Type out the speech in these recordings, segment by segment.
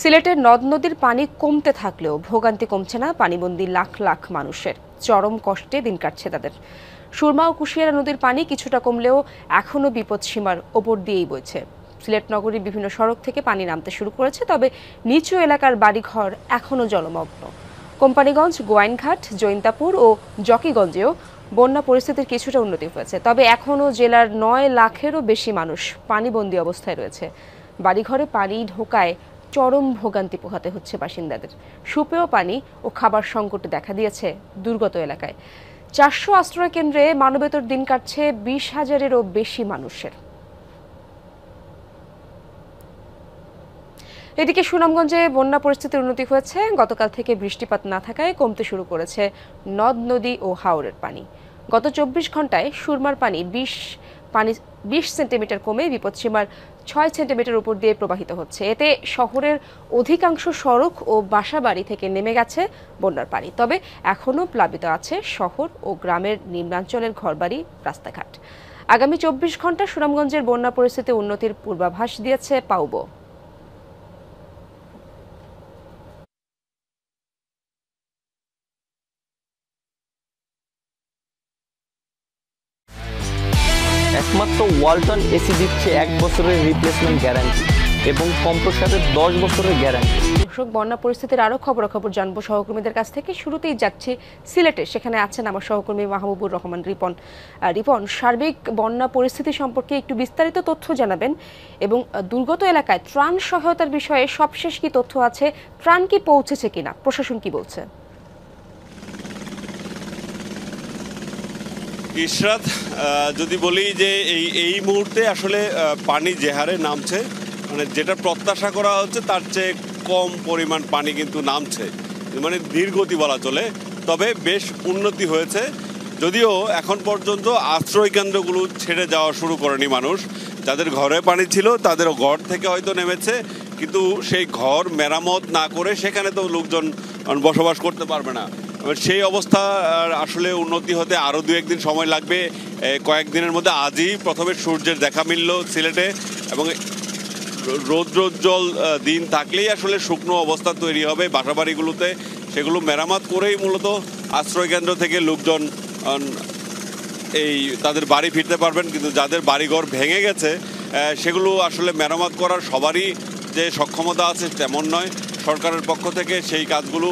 সিলেটের নদ নদীর পানি কমতে থাকলেও ভোগান্তি কমছে না পানিবন্দী লাখ লাখ মানুষের। চরম কষ্টে দিন কাটছে তাদের। সুরমা ও কুশিয়ারা নদীর পানি কিছুটা কমলেও এখনও বিপদসীমার ওপর দিয়েই বইছে। সিলেট নগরীর বিভিন্ন সড়ক থেকে পানি নামতে শুরু করেছে, তবে নিচু এলাকার বাড়িঘর এখনও জলমগ্ন। কোম্পানিগঞ্জ, গোয়াইনঘাট, জৈন্তাপুর ও জকিগঞ্জেও বন্যা পরিস্থিতির কিছুটা উন্নতি হয়েছে, তবে এখনও জেলার ৯ লাখেরও বেশি মানুষ পানিবন্দী অবস্থায় রয়েছে। বাড়িঘরে পানি ঢোকায় চরম ভোগান্তি পোহাতে হচ্ছে বাসিন্দাদের। সুপেয় পানি ও খাবার সংকট দেখা দিয়েছে দুর্গত এলাকায়। ৪০০ আশ্রয় কেন্দ্রে মানবেতর দিন কাটছে ২০,০০০-এরও বেশি মানুষের। এদিকে সুনামগঞ্জে বন্যা পরিস্থিতির উন্নতি হয়েছে। গতকাল থেকে বৃষ্টিপাত না থাকায় কমতে শুরু করেছে নদ নদী ও হাওরের পানি। গত ২৪ ঘন্টায় সুরমার পানি ২০ সেন্টিমিটার কমে বিপদসীমার ৬ সেন্টিমিটার উপর দিয়ে প্রবাহিত হচ্ছে। এতে শহরের অধিকাংশ সড়ক ও বাসাবাড়ি থেকে নেমে গেছে বন্যার পানি, তবে এখনও প্লাবিত আছে শহর ও গ্রামের নিম্নাঞ্চলের ঘরবাড়ি, রাস্তাঘাট। আগামী ২৪ ঘন্টা সুনামগঞ্জের বন্যা পরিস্থিতি উন্নতির পূর্বাভাস দিয়েছে পাউবো। একমাত্র ওয়ালটন এসি দিচ্ছে ১ বছরের রিপ্লেসমেন্ট গ্যারান্টি এবং কম্প্রেসারের ১০ বছরের গ্যারান্টি। দর্শক, বন্যা পরিস্থিতির আরো খবরাখবর জানবো সহকর্মীদের কাছ থেকে। শুরুতেই যাচ্ছি সিলেটে, সেখানে আছেন আমার সহকর্মী মাহবুবুর রহমান রিপন। রিপন, সার্বিক বন্যা পরিস্থিতি সম্পর্কে একটু বিস্তারিত তথ্য জানাবেন এবং দুর্গত এলাকায় ত্রাণ সহায়তার বিষয়ে সবশেষ কি তথ্য আছে, ত্রাণ কি পৌঁছেছে কিনা, প্রশাসন কি বলছে? ইশরাত, যদি বলি যে এই মুহূর্তে আসলে পানি যে হারে নামছে, মানে যেটা প্রত্যাশা করা হচ্ছে তার চেয়ে কম পরিমাণ পানি কিন্তু নামছে, মানে ধীরগতি বলা চলে। তবে বেশ উন্নতি হয়েছে, যদিও এখন পর্যন্ত আশ্রয় কেন্দ্রগুলো ছেড়ে যাওয়া শুরু করেনি মানুষ। যাদের ঘরে পানি ছিল তাদেরও ঘর থেকে হয়তো নেমেছে, কিন্তু সেই ঘর মেরামত না করে সেখানে তো লোকজন বসবাস করতে পারবে না। সেই অবস্থা আসলে উন্নতি হতে আরও ২-১ দিন সময় লাগবে। কয়েকদিনের মধ্যে আজই প্রথমে সূর্যের দেখা মিলল সিলেটে, এবং রৌদ্রোজ্জ্বল দিন থাকলেই আসলে শুকনো অবস্থা তৈরি হবে বাসাবাড়িগুলোতে। সেগুলো মেরামত করেই মূলত আশ্রয়কেন্দ্র থেকে লোকজন তাদের বাড়ি ফিরতে পারবেন। কিন্তু যাদের বাড়িঘর ভেঙে গেছে সেগুলো আসলে মেরামত করার সবারই যে সক্ষমতা আছে তেমন নয়। সরকারের পক্ষ থেকে সেই কাজগুলো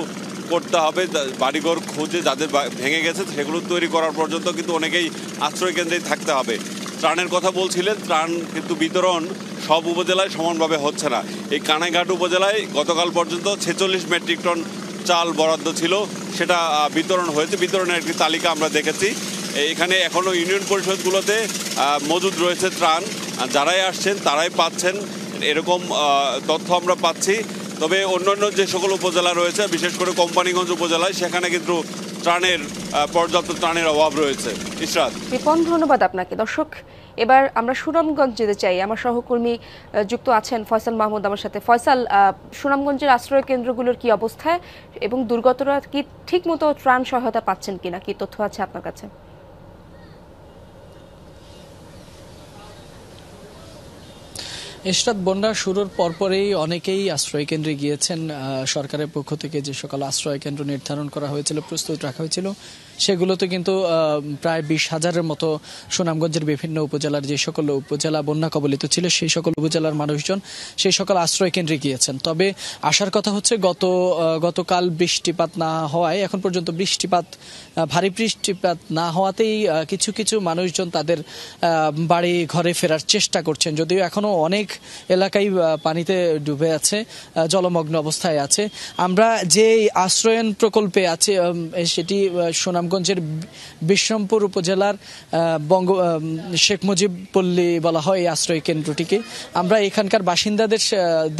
করতে হবে, বাড়িঘর খুঁজে যাদের ভেঙে গেছে সেগুলো তৈরি করার পর্যন্ত কিন্তু অনেকেই আশ্রয় কেন্দ্রেই থাকতে হবে। ত্রাণের কথা বলছিলেন, ত্রাণ কিন্তু বিতরণ সব উপজেলায় সমানভাবে হচ্ছে না। এই কানাইঘাট উপজেলায় গতকাল পর্যন্ত ৪৬ মেট্রিক টন চাল বরাদ্দ ছিল, সেটা বিতরণ হয়েছে। বিতরণের একটি তালিকা আমরা দেখেছি। এখানে এখনও ইউনিয়ন পরিষদগুলোতে মজুদ রয়েছে ত্রাণ, যারাই আসছেন তারাই পাচ্ছেন, এরকম তথ্য আমরা পাচ্ছি। তবে অন্যান্য যে সকল উপজেলা রয়েছে, বিশেষ করে কোম্পানিগঞ্জ উপজেলায়, সেখানে কিন্তু পর্যাপ্ত ত্রাণের অভাব রয়েছে। ইশরাত, রিপন, ধন্যবাদ আপনাকে। দর্শক, এবার আমরা সুনামগঞ্জ যেতে চাই। আমার সহকর্মী যুক্ত আছেন ফয়সাল মাহমুদ আমার সাথে। ফয়সাল, সুনামগঞ্জের আশ্রয় কেন্দ্রগুলোর কি অবস্থায় এবং দুর্গতরা কি ঠিকমতো ত্রাণ সহায়তা পাচ্ছেন কিনা, কি তথ্য আছে আপনার কাছে? ইশরাত, বন্যা শুরুর পরপরই অনেকেই আশ্রয় কেন্দ্রে গিয়েছেন। সরকারের পক্ষ থেকে যে সকল আশ্রয় কেন্দ্র নির্ধারণ করা হয়েছিল, প্রস্তুত রাখা হয়েছিল, সেগুলোতে কিন্তু প্রায় ২০,০০০-এর মতো সুনামগঞ্জের বিভিন্ন উপজেলার যে সকল উপজেলা বন্যা কবলিত ছিল সেই সকল উপজেলার মানুষজন সেই সকল আশ্রয় কেন্দ্রে গিয়েছেন। তবে আসার কথা হচ্ছে গতকাল বৃষ্টিপাত না হওয়ায়, এখন পর্যন্ত ভারী বৃষ্টিপাত না হওয়াতেই কিছু কিছু মানুষজন তাদের বাড়ি ঘরে ফেরার চেষ্টা করছেন, যদিও এখনো অনেক এলাকায় পানিতে ডুবে আছে, জলমগ্ন অবস্থায় আছে। আমরা যে আশ্রয়ন প্রকল্পে আছে সেটি সুনামগঞ্জের বিশ্বমপুর উপজেলার শেখ মুজিব পল্লী বলা হয় এই আশ্রয় কেন্দ্রটিকে। আমরা এখানকার বাসিন্দাদের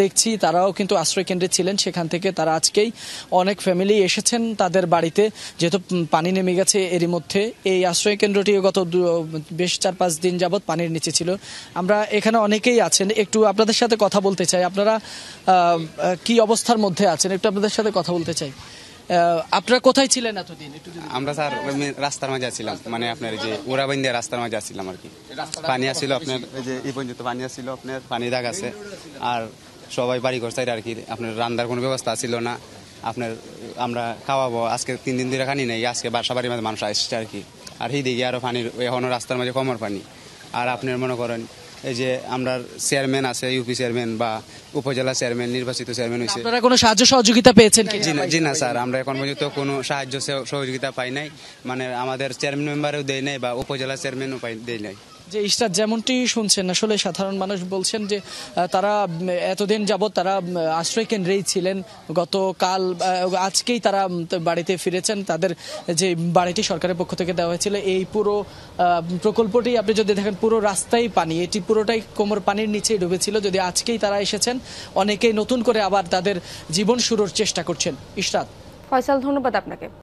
দেখছি, তারাও কিন্তু আশ্রয় কেন্দ্রে ছিলেন, সেখান থেকে তারা আজকেই অনেক ফ্যামিলি এসেছেন তাদের বাড়িতে, যেহেতু পানি নেমে গেছে এরই মধ্যে। এই আশ্রয় কেন্দ্রটি গত বেশ ৪-৫ দিন যাবৎ পানির নিচে ছিল। আমরা এখানে অনেকেই আছেন, একটু আপনাদের সাথে কথা বলতে চাই। আপনারা কি অবস্থার মধ্যে আছেন, একটু আপনাদের সাথে কথা বলতে চাই। আপনারা কোথায় ছিলেন এতদিন? আমরা স্যার রাস্তার মাঝে আছিলাম, মানে আপনার যে ওরাবাইন্দিয়া রাস্তার মাঝে আসছিলাম আর কি। পানি আসছিল আপনার, এই যে এই পর্যন্ত পানি আসছিল, আপনার পানি দাগ আছে। আর সবাই বাড়ি করছে আর কি। আপনার রান্নার কোনো ব্যবস্থা ছিল না। আপনার আমরা খাওয়াবো আজকে 3 দিন ধরে খানি নাই, আজকে বাসা বাড়ির মাঝে মানুষ আসছে আর কি। আর সেই দিকে আরো পানির এখনো রাস্তার মাঝে কমর পানি। আর আপনার মনে করেন এই যে আমরা চেয়ারম্যান আছে, ইউপি চেয়ারম্যান বা উপজেলা চেয়ারম্যান, নির্বাচিত চেয়ারম্যান হয়েছে। আপনারা কোনো সাহায্য সহযোগিতা পেয়েছেন কি? জি না স্যার, আমরা এখন পর্যন্ত কোনো সাহায্য সহযোগিতা পাই নাই। মানে আমাদের চেয়ারম্যান মেম্বারও দেয় নাই বা উপজেলা চেয়ারম্যানও দেয় নাই। যে ইশরাত, যেমনটি শুনছেন আসলে সাধারণ মানুষ বলছেন যে তারা এতদিন যাবৎ তারা আশ্রয় কেন্দ্রেই ছিলেন, গতকাল আজকেই তারা বাড়িতে ফিরেছেন। তাদের যে বাড়িটি সরকারের পক্ষ থেকে দেওয়া হয়েছিল, এই পুরো প্রকল্পটি আপনি যদি দেখেন পুরো রাস্তায় পানি, এটি পুরোটাই কোমর পানির নিচেই ডুবেছিল। যদি আজকেই তারা এসেছেন, অনেকেই নতুন করে আবার তাদের জীবন শুরুর চেষ্টা করছেন। ইশরাত, ফয়সাল, ধন্যবাদ আপনাকে।